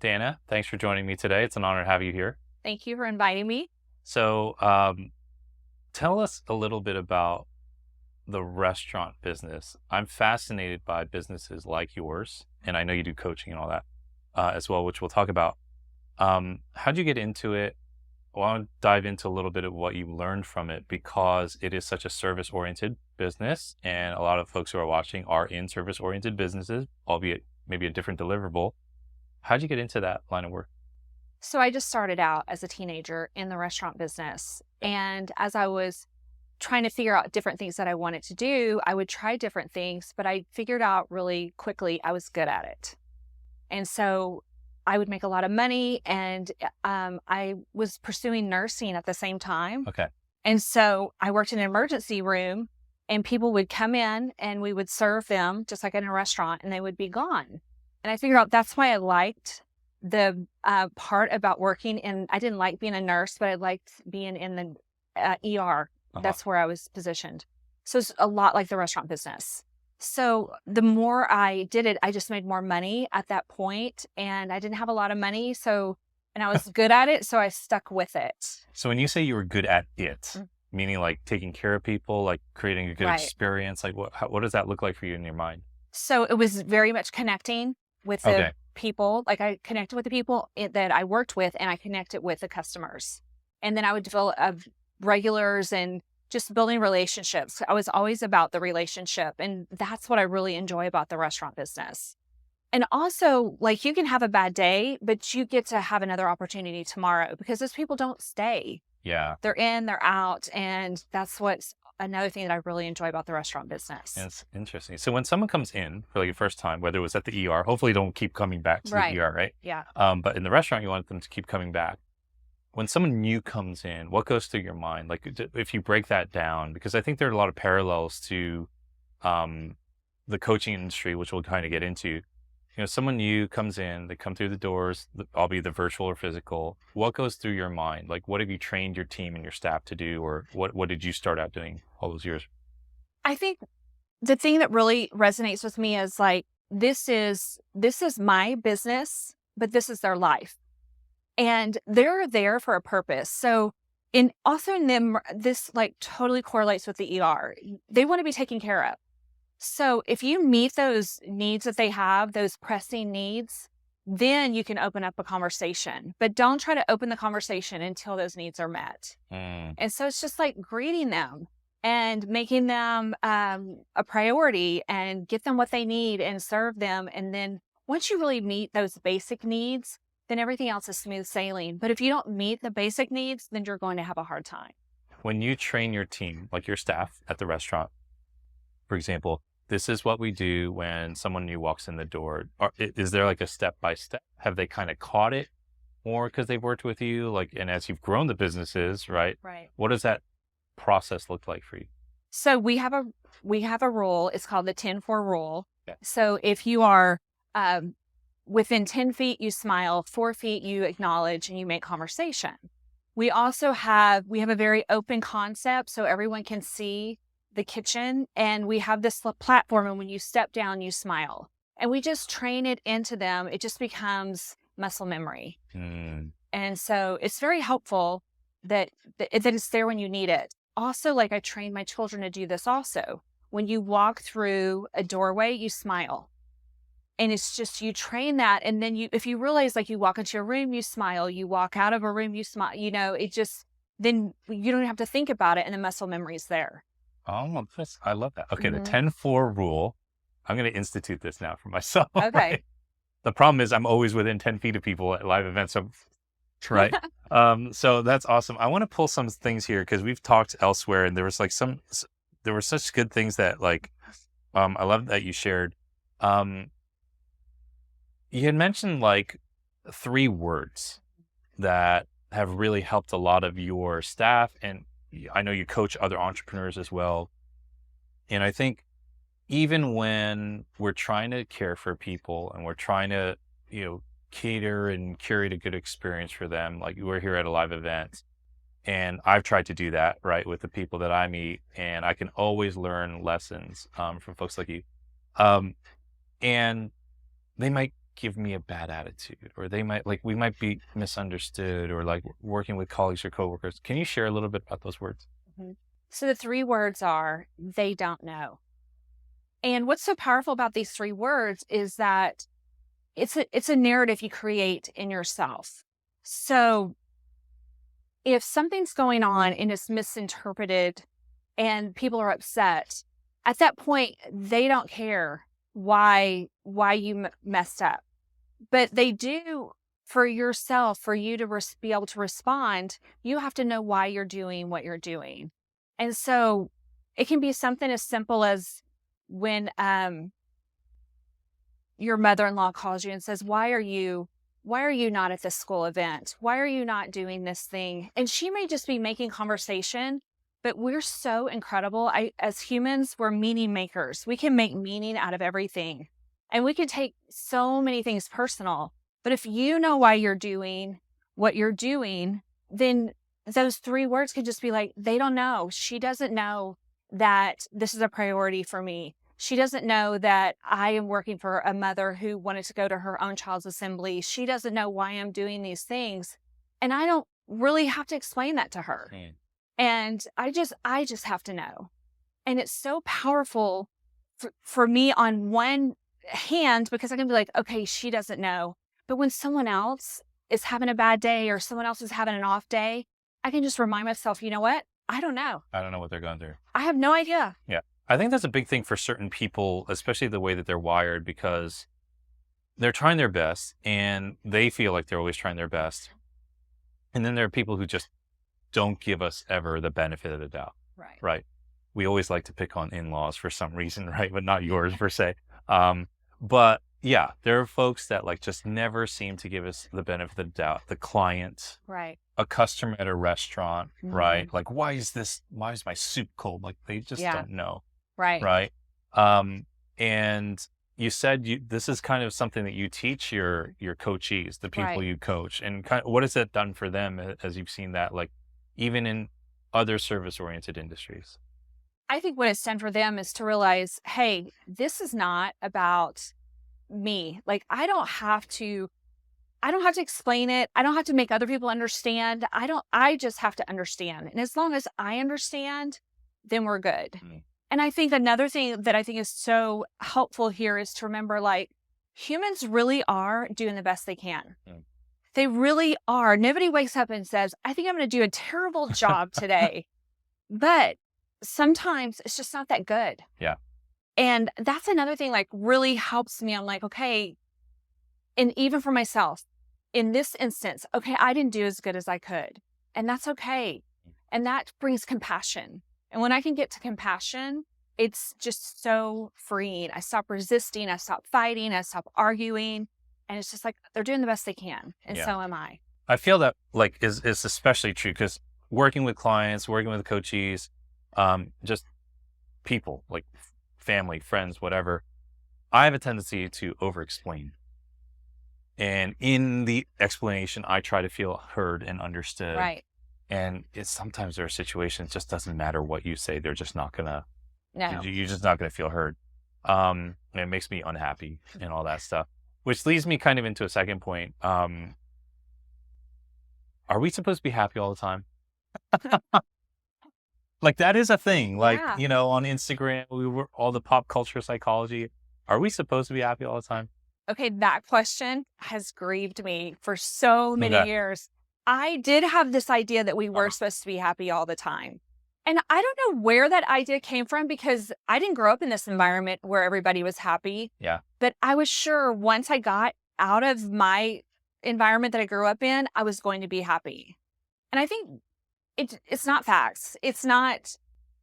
Danna, thanks for joining me today. It's an honor to have you here. Thank you for inviting me. So, tell us a little bit about the restaurant business. I'm fascinated by businesses like yours, and I know you do coaching and all that as well, which we'll talk about. How'd you get into it? I want to dive into a little bit of what you learned from it because it is such a service-oriented business, and a lot of folks who are watching are in service-oriented businesses, albeit maybe a different deliverable. How'd you get into that line of work? So I just started out as a teenager in the restaurant business. And as I was trying to figure out different things that I wanted to do, I would try different things, but I figured out really quickly I was good at it. And so I would make a lot of money, and I was pursuing nursing at the same time. Okay. And so I worked in an emergency room, and people would come in and we would serve them just like in a restaurant, and they would be gone. And I figured out that's why I liked the part about working in, I didn't like being a nurse, but I liked being in the ER. That's where I was positioned. So it's a lot like the restaurant business. So the more I did it, I just made more money at that point, and I didn't have a lot of money. And I was good at it. So I stuck with it. So when you say you were good at it, meaning like taking care of people, like creating a good Right. experience, like what does that look like for you in your mind? So it was very much connecting with the Okay. people. Like I connected with the people that I worked with, and I connected with the customers. And then I would develop regulars and just building relationships. I was always about the relationship. And that's what I really enjoy about the restaurant business. And also, like, you can have a bad day, but you get to have another opportunity tomorrow because those people don't stay. Yeah. They're in, they're out. And that's what's another thing that I really enjoy about the restaurant business. It's interesting. So when someone comes in for like the first time, whether it was at the ER, hopefully don't keep coming back to Right. the ER, right? Yeah. But in the restaurant, you want them to keep coming back. When someone new comes in, what goes through your mind? Like if you break that down, because I think there are a lot of parallels to the coaching industry, which we'll kind of get into. Someone new comes in, they come through the doors, albeit the virtual or physical. What goes through your mind? Like, what have you trained your team and your staff to do, or what did you start out doing all those years? I think the thing that really resonates with me is like, this is my business, but this is their life. And they're there for a purpose. So in them, this like totally correlates with the ER. They want to be taken care of. So if you meet those needs that they have, those pressing needs, then you can open up a conversation. But don't try to open the conversation until those needs are met. And so it's just like greeting them and making them a priority and get them what they need and serve them. And then once you really meet those basic needs, then everything else is smooth sailing. But if you don't meet the basic needs, then you're going to have a hard time. When you train your team, like your staff at the restaurant, for example, this is what we do when someone new walks in the door. Is there like a step-by-step? Have they kind of caught it more because they've worked with you? Like, and as you've grown the businesses, right? Right. What does that process look like for you? So we have a rule. It's called the 10-4 rule. Yeah. So if you are within 10 feet, you smile, 4 feet, you acknowledge, and you make conversation. We have a very open concept so everyone can see the kitchen, and we have this platform, and when you step down, you smile. And we just train it into them. It just becomes muscle memory. And so it's very helpful that it's there when you need it. Also, like I train my children to do this also. When you walk through a doorway, you smile. And it's just, you train that. And then if you realize, like, you walk into a room, you smile, you walk out of a room, you smile, then you don't have to think about it, and the muscle memory is there. Oh, I love that. Okay, the 10-4 rule. I'm going to institute this now for myself. Okay. Right? The problem is I'm always within 10 feet of people at live events. So, right. So that's awesome. I want to pull some things here because we've talked elsewhere, and there was like there were such good things that like, I love that you shared. You had mentioned like 3 words that have really helped a lot of your staff, and I know you coach other entrepreneurs as well. And I think even when we're trying to care for people and we're trying to, cater and curate a good experience for them, like we're here at a live event, and I've tried to do that, right, with the people that I meet, and I can always learn lessons from folks like you. And they might give me a bad attitude, or they might we might be misunderstood, or like working with colleagues or coworkers. Can you share a little bit about those words? Mhm. So the three words are, they don't know. And what's so powerful about these three words is that it's a narrative you create in yourself. So if something's going on and it's misinterpreted and people are upset, at that point they don't care why you messed up. But they do for yourself, for you to be able to respond, you have to know why you're doing what you're doing. And so it can be something as simple as when your mother-in-law calls you and says, why are you not at this school event? Why are you not doing this thing? And she may just be making conversation, but we're so incredible. As humans, we're meaning makers. We can make meaning out of everything. And we can take so many things personal. But if you know why you're doing what you're doing, then those three words could just be like, they don't know. She doesn't know that this is a priority for me. She doesn't know that I am working for a mother who wanted to go to her own child's assembly. She doesn't know why I'm doing these things. And I don't really have to explain that to her. Man. And I just have to know. And it's so powerful for me on one hand, because I can be like, okay, she doesn't know. But when someone else is having a bad day or someone else is having an off day, I can just remind myself, you know what? I don't know. I don't know what they're going through. I have no idea. Yeah. I think that's a big thing for certain people, especially the way that they're wired, because they're trying their best and they feel like they're always trying their best. And then there are people who just don't give us ever the benefit of the doubt. Right. Right. We always like to pick on in-laws for some reason, right? But not yours per se. But yeah, there are folks that like just never seem to give us the benefit of the doubt. The client, right? A customer at a restaurant, right? Like, why is my soup cold? Like, they just don't know. Right. Right. And you said this is kind of something that you teach your coachees, the people you coach, and what has that done for them as you've seen that, like, even in other service-oriented industries? I think what it's done for them is to realize, hey, this is not about me. Like, I don't have to explain it. I don't have to make other people understand. I just have to understand. And as long as I understand, then we're good. Mm. And I think another thing that I think is so helpful here is to remember, like, humans really are doing the best they can. Mm. They really are. Nobody wakes up and says, I think I'm going to do a terrible job today. But sometimes it's just not that good. Yeah. And that's another thing, like, really helps me. I'm like, okay. And even for myself in this instance, okay, I didn't do as good as I could, and that's okay. And that brings compassion. And when I can get to compassion, it's just so freeing. I stop resisting. I stop fighting. I stop arguing. And it's just like, they're doing the best they can. And so am I. I feel that like is especially true because working with clients, working with coachees, just people like family, friends, whatever, I have a tendency to over-explain. And in the explanation, I try to feel heard and understood. Right. And sometimes there are situations, it just doesn't matter what you say. They're just not going to, no. You're just not going to feel heard. And it makes me unhappy and all that stuff, which leads me kind of into a second point. Are we supposed to be happy all the time? Like, that is a thing. Like, you know, on Instagram, we were all the pop culture psychology. Are we supposed to be happy all the time? Okay, that question has grieved me for so many years. I did have this idea that we were supposed to be happy all the time. And I don't know where that idea came from because I didn't grow up in this environment where everybody was happy. Yeah. But I was sure once I got out of my environment that I grew up in, I was going to be happy. And I think it's not facts. It's not.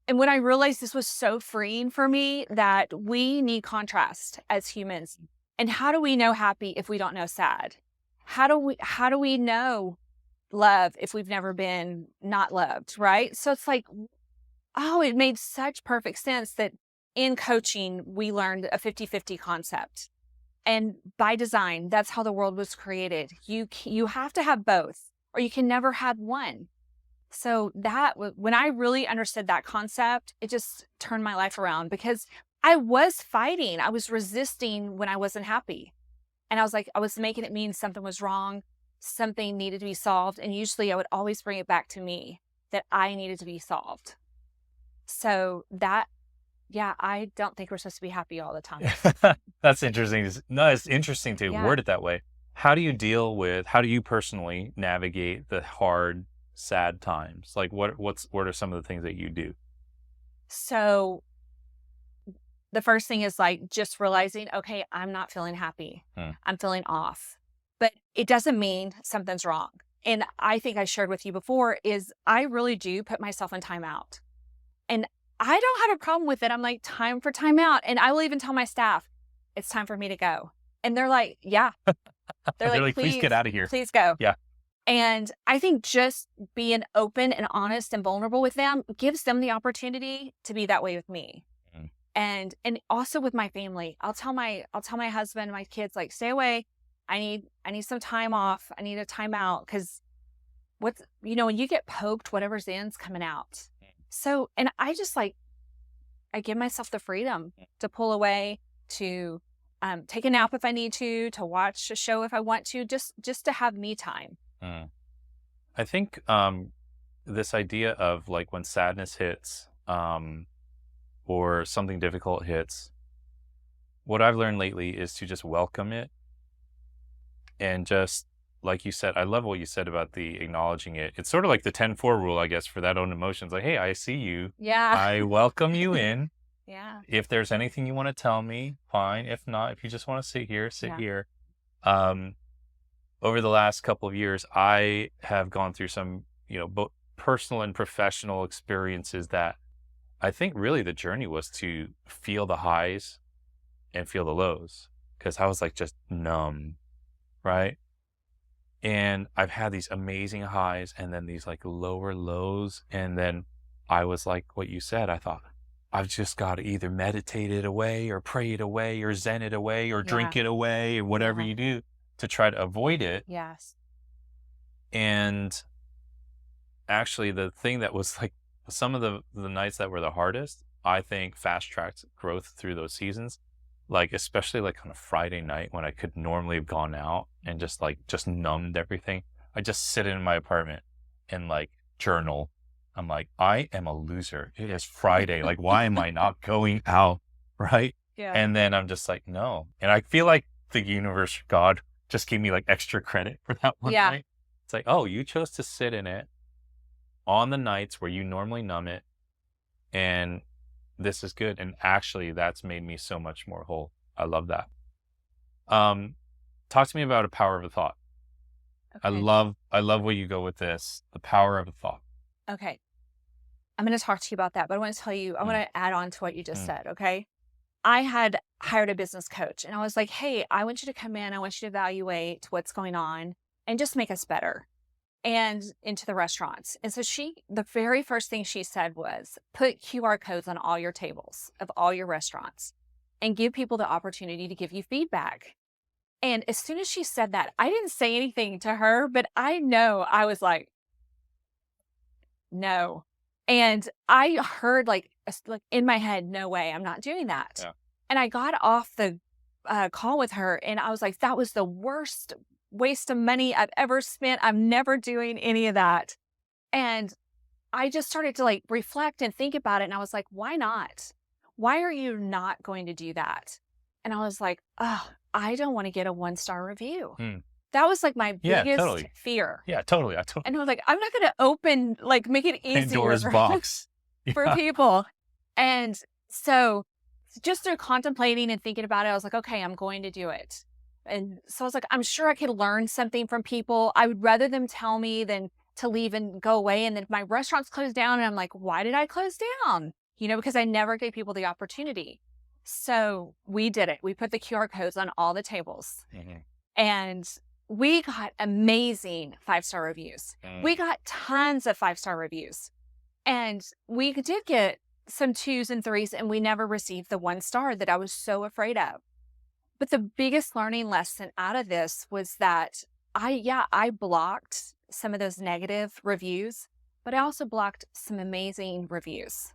And when I realized this was so freeing for me, that we need contrast as humans. And how do we know happy if we don't know sad? How do we know love if we've never been not loved, right? So it's like, oh, it made such perfect sense that in coaching, we learned a 50-50 concept. And by design, that's how the world was created. You have to have both, or you can never have one. So when I really understood that concept, it just turned my life around because I was fighting. I was resisting when I wasn't happy. And I was like, I was making it mean something was wrong, something needed to be solved. And usually I would always bring it back to me that I needed to be solved. So that, yeah, I don't think we're supposed to be happy all the time. That's interesting. No, it's interesting to Yeah. word it that way. How do you personally navigate the hard, sad times? Like what are some of the things that you do? So the first thing is like just realizing, okay, I'm not feeling happy. Hmm. I'm feeling off. But it doesn't mean something's wrong. And I think I shared with you before is I really do put myself in timeout. And I don't have a problem with it. I'm like, time for timeout. And I will even tell my staff, it's time for me to go. And they're like, yeah. They're They're like, like, please get out of here. please go. Yeah. And I think just being open and honest and vulnerable with them gives them the opportunity to be that way with me. Mm. And also with my family. I'll tell my husband, my kids, like, stay away. I need some time off. I need a timeout because when you get poked, whatever's in's coming out. So, and I just like, I give myself the freedom to pull away, to take a nap if I need to watch a show if I want to, just to have me time. Mm. I think this idea of like when sadness hits or something difficult hits, what I've learned lately is to just welcome it and just, like you said, I love what you said about the acknowledging it. It's sort of like the 10-4 rule, I guess, for that own emotions. Like, hey, I see you. Yeah. I welcome you in. Yeah. If there's anything you want to tell me, fine. If not, if you just want to sit here, sit here. Over the last couple of years, I have gone through some, both personal and professional experiences that I think really the journey was to feel the highs and feel the lows, because I was like just numb, right? And I've had these amazing highs and then these like lower lows. And then I was like what you said, I thought, I've just got to either meditate it away or pray it away or zen it away or drink it away or whatever you do to try to avoid it. Yes. And actually the thing that was like some of the nights that were the hardest, I think fast tracked growth through those seasons. Like, especially like on a Friday night when I could normally have gone out and just numbed everything. I just sit in my apartment and like journal. I'm like, I am a loser. It is Friday. Like, why am I not going out? Right. Yeah. And then I'm just like, no. And I feel like the universe, God, just gave me like extra credit for that one night. It's like, oh, you chose to sit in it on the nights where you normally numb it. And this is good. And actually that's made me so much more whole. I love that. Talk to me about a power of a thought. Okay. I love where you go with this, the power of a thought. Okay. I'm going to talk to you about that, but I want to tell you, I want to add on to what you just said. Okay. I had hired a business coach and I was like, hey, I want you to come in. I want you to evaluate what's going on and just make us better and into the restaurants. And so the very first thing she said was put QR codes on all your tables of all your restaurants and give people the opportunity to give you feedback. And as soon as she said that, I didn't say anything to her, but I know I was like, no. And I heard like in my head, no way, I'm not doing that. Yeah. And I got off the call with her and I was like, that was the worst waste of money I've ever spent. I'm never doing any of that. And I just started to like reflect and think about it. And I was like, why not? Why are you not going to do that? And I was like, oh, I don't want to get a 1-star review. That was like my biggest fear. Yeah, totally. And I was like, I'm not going to make it easier Pandora's box for people. And so just through contemplating and thinking about it, I was like, okay, I'm going to do it. And so I was like, I'm sure I could learn something from people. I would rather them tell me than to leave and go away. And then my restaurant's closed down and I'm like, why did I close down? Because I never gave people the opportunity. So we did it. We put the QR codes on all the tables. Mm-hmm. And we got amazing 5-star reviews. We got tons of 5-star reviews. And we did get some 2s and 3s, and we never received the 1-star that I was so afraid of. But the biggest learning lesson out of this was that I blocked some of those negative reviews, but I also blocked some amazing reviews.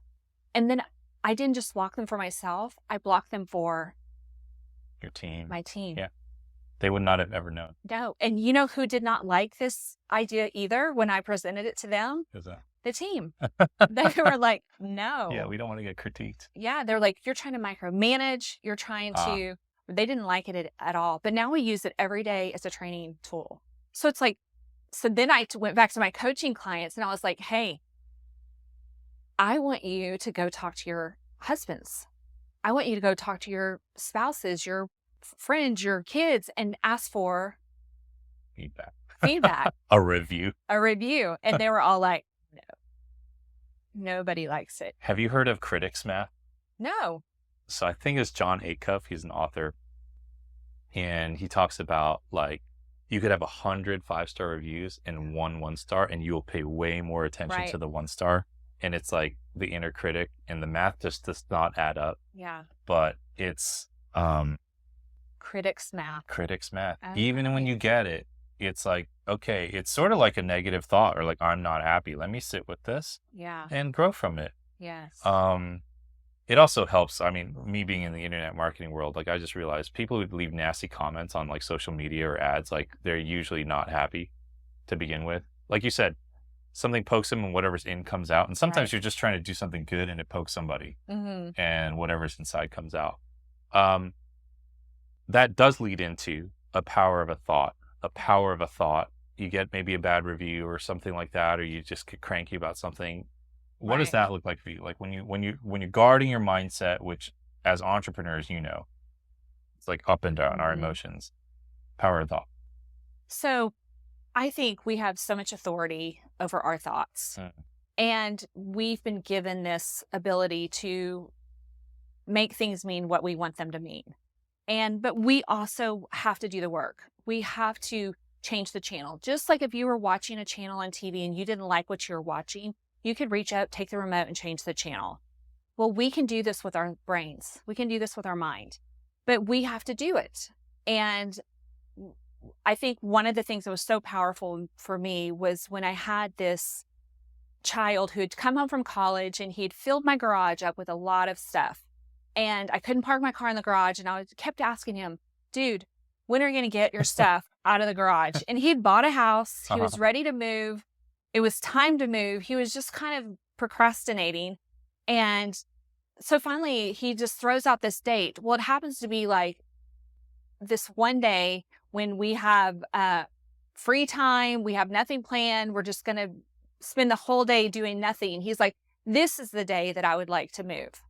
And then I didn't just block them for myself. I blocked them for your team. My team. Yeah. They would not have ever known. No. And you know who did not like this idea either when I presented it to them? Who's that? The team. They were like, Yeah, no. we don't want to get critiqued. Yeah. They're like, you're trying to micromanage. You're trying to, they didn't like it at all. But now we use it every day as a training tool. So it's like, so then I went back to my coaching clients and I was like, hey, I want you to go talk to your husbands. I want you to go talk to your spouses, your friends, your kids, and ask for Feedback. A review. And they were all like, no, nobody likes it. Have you heard of critics math? No. So I think it's John Acuff. He's an author. And he talks about like, you could have 100 5-star reviews and 1-1-star, and you will pay way more attention to the 1-star. And it's like the inner critic, and the math just does not add up. Yeah. But it's critics math. Okay. Even when you get it, it's like, okay, it's sort of like a negative thought, or like, I'm not happy. Let me sit with this. Yeah. And grow from it. Yes. It also helps. I mean, me being in the internet marketing world, like I just realized people who leave nasty comments on like social media or ads, like they're usually not happy to begin with. Like you said, something pokes them and whatever's in comes out. And sometimes you're just trying to do something good and it pokes somebody and whatever's inside comes out. That does lead into a power of a thought. You get maybe a bad review or something like that, or you just get cranky about something. What does that look like for you? Like when you're guarding your mindset, which as entrepreneurs, you know, it's like up and down our emotions, power of thought. So I think we have so much authority over our thoughts, and we've been given this ability to make things mean what we want them to mean. But we also have to do the work. We have to change the channel. Just like if you were watching a channel on TV and you didn't like what you were watching, you could reach out, take the remote, and change the channel. Well, we can do this with our brains. We can do this with our mind, but we have to do it. And I think one of the things that was so powerful for me was when I had this child who'd come home from college and he'd filled my garage up with a lot of stuff. And I couldn't park my car in the garage. And I kept asking him, dude, when are you going to get your stuff out of the garage? And he'd bought a house. He was ready to move. It was time to move. He was just kind of procrastinating. And so finally he just throws out this date. Well, it happens to be like this one day when we have free time, we have nothing planned. We're just going to spend the whole day doing nothing. He's like, this is the day that I would like to move.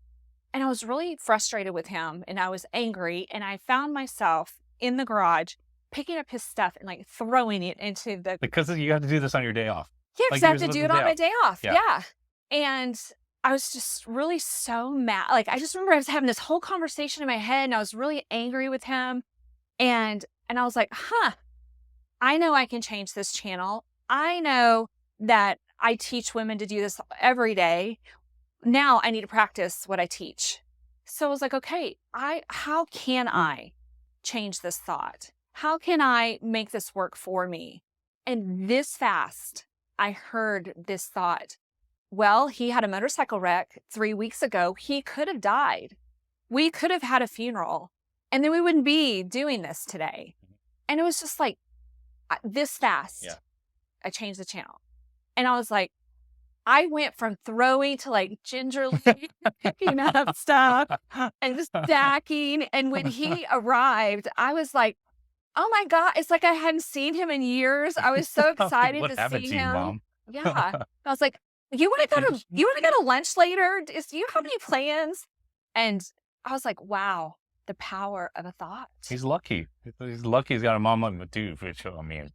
And I was really frustrated with him and I was angry. And I found myself in the garage picking up his stuff and like throwing it into the... Because you have to do this on your day off. Yeah, because I have to do it on my day off. Yeah. And I was just really so mad. Like, I just remember I was having this whole conversation in my head and I was really angry with him. And I was like, I know I can change this channel. I know that I teach women to do this every day. Now I need to practice what I teach. So I was like, okay, how can I change this thought? How can I make this work for me? And this fast, I heard this thought. Well, he had a motorcycle wreck 3 weeks ago. He could have died. We could have had a funeral and then we wouldn't be doing this today. And it was just like this fast. Yeah. I changed the channel. And I was like, I went from throwing to like gingerly picking up stuff and just stacking. And when he arrived, I was like, oh my God, it's like I hadn't seen him in years. I was so excited to see him. Mom? Yeah. I was like, you want to go to lunch later? Do you have any plans? And I was like, wow, the power of a thought. He's lucky. He's lucky he's got a mom like a dude. Which, I mean,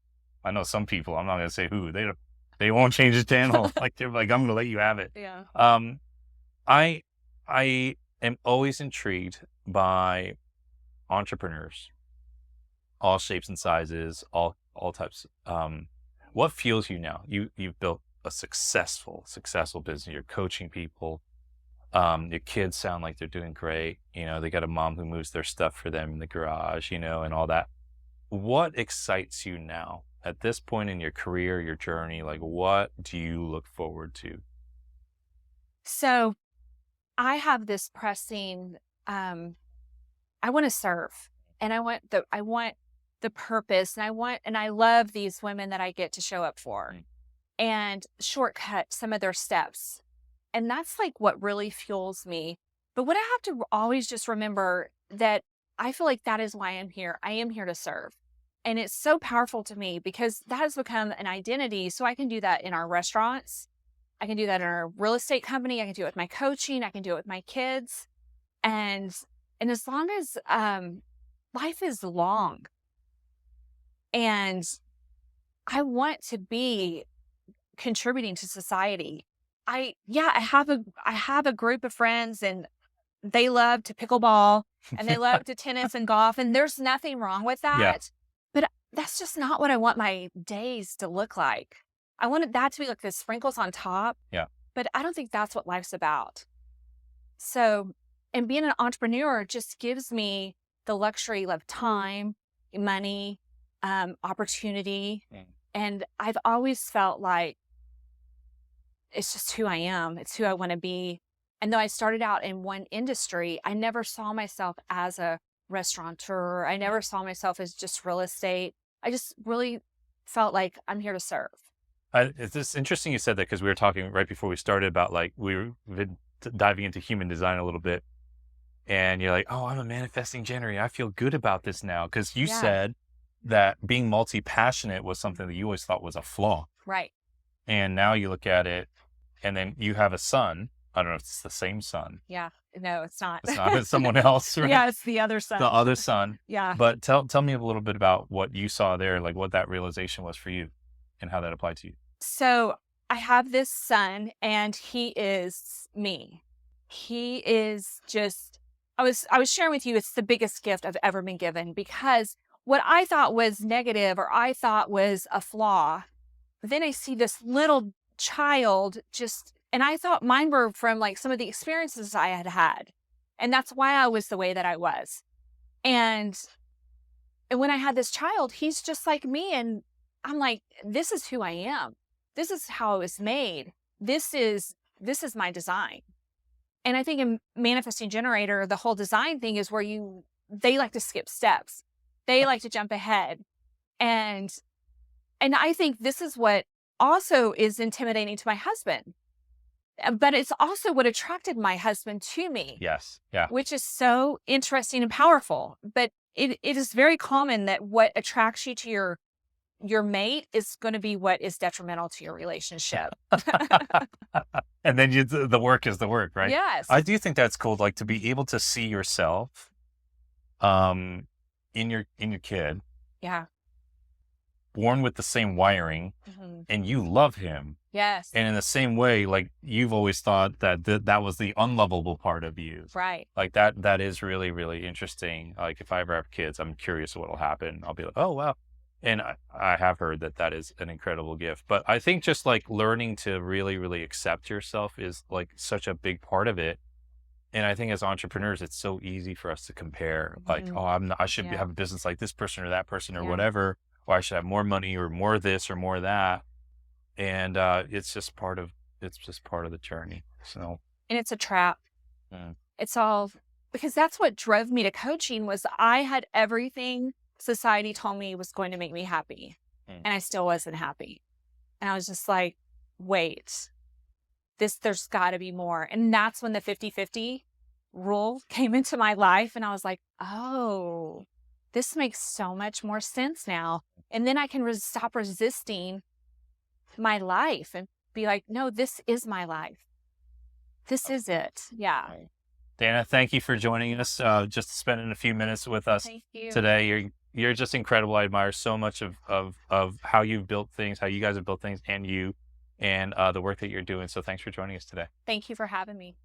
I know some people, I'm not going to say who, they won't change the channel. Like they're like, I'm going to let you have it. Yeah. I am always intrigued by entrepreneurs, all shapes and sizes, all types. What fuels you now? You've built a successful business. You're coaching people. Your kids sound like they're doing great. You know, they got a mom who moves their stuff for them in the garage, you know, and all that. What excites you now at this point in your career, your journey? Like, what do you look forward to? So I have this pressing, I want to serve, and I want the purpose. And I love these women that I get to show up for Mm. and shortcut some of their steps. And that's like what really fuels me. But what I have to always just remember that I feel like that is why I'm here. I am here to serve. And it's so powerful to me because that has become an identity. So I can do that in our restaurants. I can do that in our real estate company. I can do it with my coaching. I can do it with my kids. And as long as life is long and I want to be contributing to society. I have a group of friends and they love to pickleball and they love to tennis and golf, and there's nothing wrong with Yeah. that. But that's just not what I want my days to look like. I wanted that to be like the sprinkles on top, Yeah. but I don't think that's what life's about. So, and being an entrepreneur just gives me the luxury of time, money, opportunity. Mm. And I've always felt like it's just who I am. It's who I want to be. And though I started out in one industry, I never saw myself as a restaurateur. I never saw myself as just real estate. I just really felt like I'm here to serve. It's just interesting you said that because we were talking right before we started about like we've been diving into human design a little bit, and you're like, "Oh, I'm a manifesting generator. I feel good about this now." Because you Yeah. said that being multi-passionate was something that you always thought was a flaw, Right. and now you look at it, and then you have a son. I don't know if it's the same son. Yeah. No, it's not. It's not. It's someone else, right? Yeah, it's the other side. The other son. Yeah. But tell me a little bit about what you saw there, like what that realization was for you, and how that applied to you. So I have this son and he is me. He is just I was sharing with you it's the biggest gift I've ever been given because what I thought was negative or I thought was a flaw, then I see this little child just and I thought mine were from like some of the experiences I had had. And that's why I was the way that I was. And when I had this child, he's just like me and I'm like this is who I am. This is how it was made. This is my design. And I think in manifesting generator, the whole design thing is where they like to skip steps. They like to jump ahead. And I think this is what also is intimidating to my husband. But it's also what attracted my husband to me. Yes. Yeah. Which is so interesting and powerful. But it is very common that what attracts you to your mate is going to be what is detrimental to your relationship. And then the work is the work, right? Yes. I do think that's cool, like to be able to see yourself, in your kid, Yeah. born with the same wiring, Mhm. and you love him, Yes. and in the same way, like you've always thought that that was the unlovable part of you. Right. Like that is really, really interesting. Like if I ever have kids, I'm curious what'll happen. I'll be like, oh wow. And I have heard that is an incredible gift. But I think just like learning to really, really accept yourself is like such a big part of it. And I think as entrepreneurs, it's so easy for us to compare. Like, Mhm. oh, I should Yeah. have a business like this person or that person or Yeah. whatever, or I should have more money or more of this or more of that. And it's just part of the journey. So And it's a trap. Mm. It's all because that's what drove me to coaching was I had everything society told me was going to make me happy. Mm. And I still wasn't happy. And I was just like, wait, there's got to be more. And that's when the 50-50 rule came into my life. And I was like, oh, this makes so much more sense now. And then I can stop resisting my life and be like, no, this is my life. This is it. Yeah. Danna, thank you for joining us, just spending a few minutes with us Thank you. today. You're just incredible. I admire so much of how you've built things, how you guys have built things, and the work that you're doing. So thanks for joining us today. Thank you for having me.